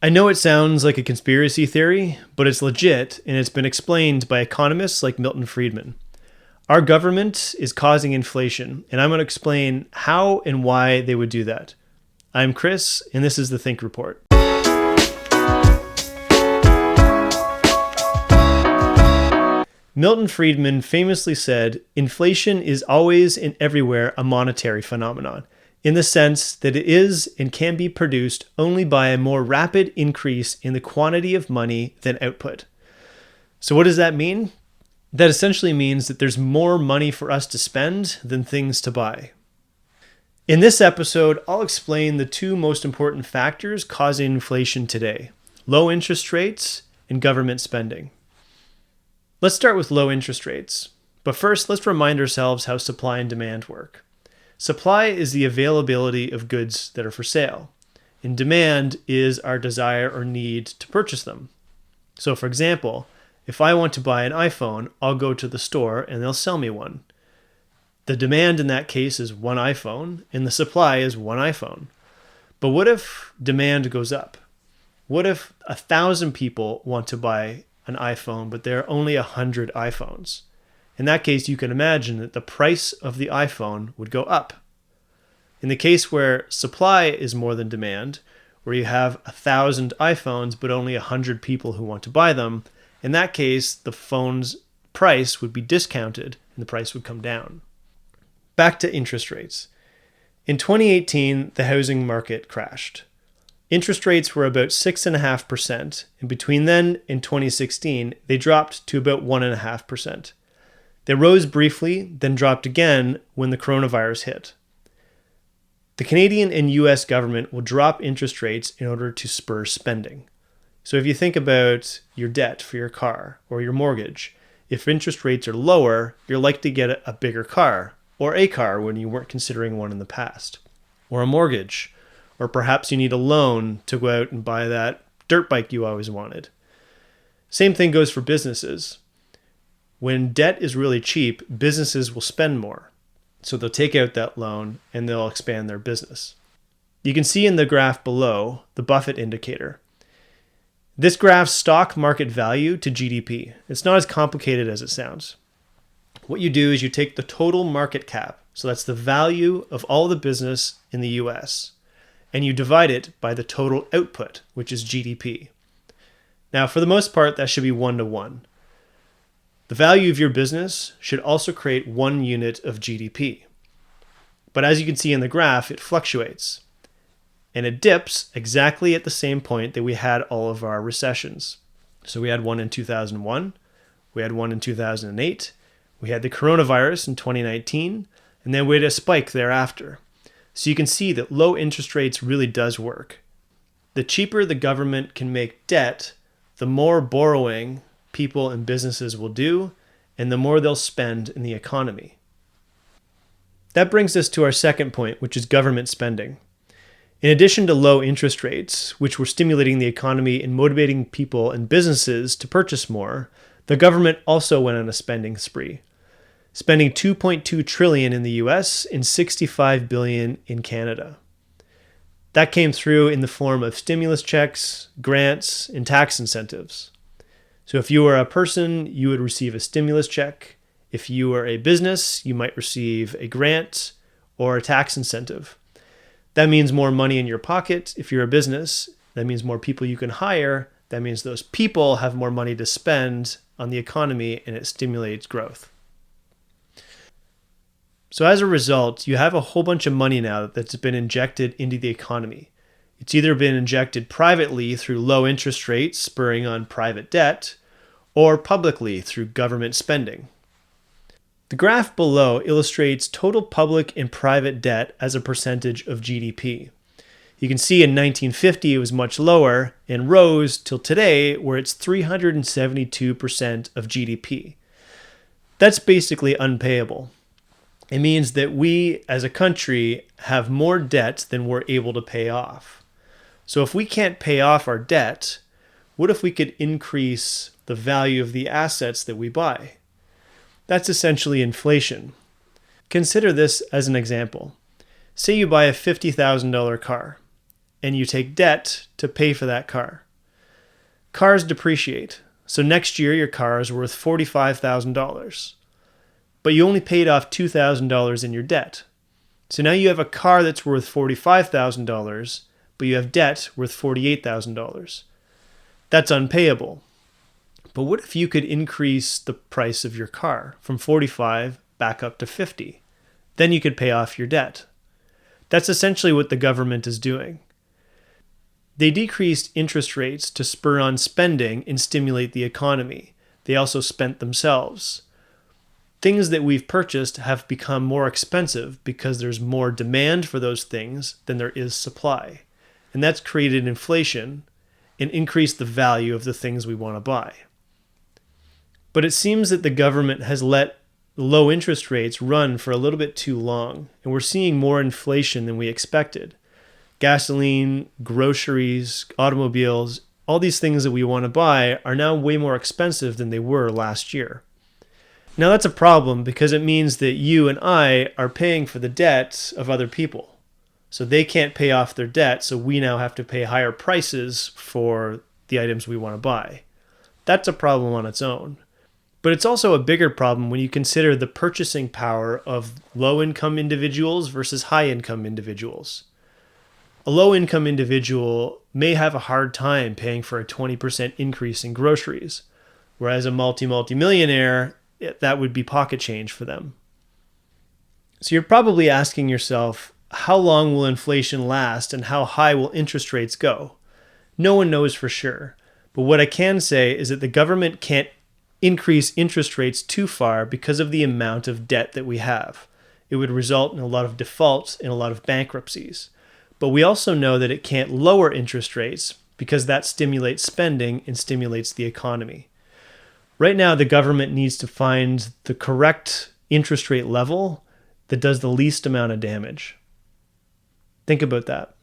I know it sounds like a conspiracy theory, but it's legit and it's been explained by economists like Milton Friedman. Our government is causing inflation, and I'm going to explain how and why they would do that. I'm Chris, and this is the Think Report. Milton Friedman famously said, "Inflation is always and everywhere a monetary phenomenon, in the sense that it is and can be produced only by a more rapid increase in the quantity of money than output." So what does that mean? That essentially means that there's more money for us to spend than things to buy. In this episode, I'll explain the two most important factors causing inflation today: low interest rates and government spending. Let's start with low interest rates. But first, let's remind ourselves how supply and demand work. Supply is the availability of goods that are for sale, and demand is our desire or need to purchase them. So for example, if I want to buy an iPhone, I'll go to the store and they'll sell me one. The demand in that case is one iPhone, and the supply is one iPhone. But what if demand goes up? What if 1,000 people want to buy an iPhone, but there are only 100 iPhones? In that case, you can imagine that the price of the iPhone would go up. In the case where supply is more than demand, where you have 1,000 iPhones, but only 100 people who want to buy them, in that case, the phone's price would be discounted and the price would come down. Back to interest rates. In 2018, the housing market crashed. Interest rates were about 6.5%, and between then and 2016, they dropped to about 1.5%. They rose briefly, then dropped again when the coronavirus hit. The Canadian and US government will drop interest rates in order to spur spending. So if you think about your debt for your car or your mortgage, if interest rates are lower, you're likely to get a bigger car, or a car when you weren't considering one in the past, or a mortgage. Or perhaps you need a loan to go out and buy that dirt bike you always wanted. Same thing goes for businesses. When debt is really cheap, businesses will spend more. So they'll take out that loan and they'll expand their business. You can see in the graph below the Buffett indicator. This graphs stock market value to GDP. It's not as complicated as it sounds. What you do is you take the total market cap, so that's the value of all the business in the US, and you divide it by the total output, which is GDP. Now, for the most part, that should be 1-to-1. The value of your business should also create 1 unit of GDP. But as you can see in the graph, it fluctuates. And it dips exactly at the same point that we had all of our recessions. So we had one in 2001, we had one in 2008, we had the coronavirus in 2019, and then we had a spike thereafter. So you can see that low interest rates really does work. The cheaper the government can make debt, the more borrowing people and businesses will do, and the more they'll spend in the economy. That brings us to our second point, which is government spending. In addition to low interest rates, which were stimulating the economy and motivating people and businesses to purchase more, the government also went on a spending spree, spending $2.2 trillion in the US and $65 billion in Canada. That came through in the form of stimulus checks, grants, and tax incentives. So if you were a person, you would receive a stimulus check. If you were a business, you might receive a grant or a tax incentive. That means more money in your pocket. If you're a business, that means more people you can hire. That means those people have more money to spend on the economy, and it stimulates growth. So as a result, you have a whole bunch of money now that's been injected into the economy. It's either been injected privately through low interest rates spurring on private debt, or publicly through government spending. The graph below illustrates total public and private debt as a percentage of GDP. You can see in 1950 it was much lower and rose till today where it's 372% of GDP. That's basically unpayable. It means that we as a country have more debt than we're able to pay off. So if we can't pay off our debt, what if we could increase the value of the assets that we buy? That's essentially inflation. Consider this as an example. Say you buy a $50,000 car. and you take debt to pay for that car. Cars depreciate. So next year, your car is worth $45,000. But you only paid off $2,000 in your debt. So now you have a car that's worth $45,000, but you have debt worth $48,000. That's unpayable. But what if you could increase the price of your car from 45 back up to 50? Then you could pay off your debt. That's essentially what the government is doing. They decreased interest rates to spur on spending and stimulate the economy. They also spent themselves. Things that we've purchased have become more expensive because there's more demand for those things than there is supply. And that's created inflation and increased the value of the things we want to buy. But it seems that the government has let low interest rates run for a little bit too long, and we're seeing more inflation than we expected. Gasoline, groceries, automobiles, all these things that we want to buy are now way more expensive than they were last year. Now that's a problem because it means that you and I are paying for the debt of other people. So they can't pay off their debt, so we now have to pay higher prices for the items we want to buy. That's a problem on its own. But it's also a bigger problem when you consider the purchasing power of low-income individuals versus high-income individuals. A low-income individual may have a hard time paying for a 20% increase in groceries, whereas a multi-millionaire, that would be pocket change for them. So you're probably asking yourself, how long will inflation last and how high will interest rates go? No one knows for sure. But what I can say is that the government can't increase interest rates too far because of the amount of debt that we have. It would result in a lot of defaults and a lot of bankruptcies. But we also know that it can't lower interest rates because that stimulates spending and stimulates the economy. Right now, the government needs to find the correct interest rate level that does the least amount of damage. Think about that.